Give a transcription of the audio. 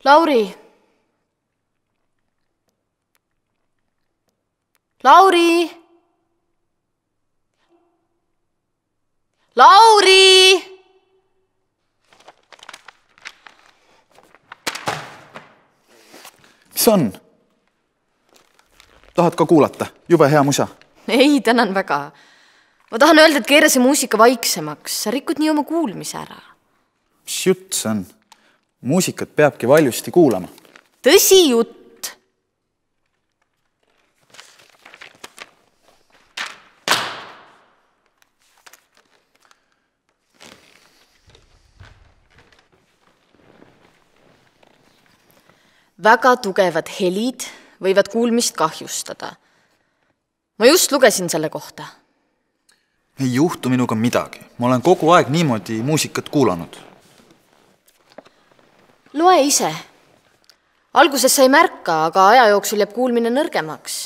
Lauri! Lauri! Lauri! Mis on? Tahad ka kuulata? Jube hea musa. Ei, tänan väga. Ma tahan öelda, et keera see muusika vaiksemaks. Sa rikud nii oma kuulmise ära. Mis jutt see on? Muusikat peabki valjusti kuulama. Tõsi jutt. Väga tugevad helid võivad kuulmist kahjustada. Ma just lugesin selle kohta. Ei juhtu minuga midagi. Ma olen kogu aeg niimoodi muusikat kuulanud. Loe ise. Alguses sa ei märka, aga aja jooksul jääb kuulmine nõrgemaks.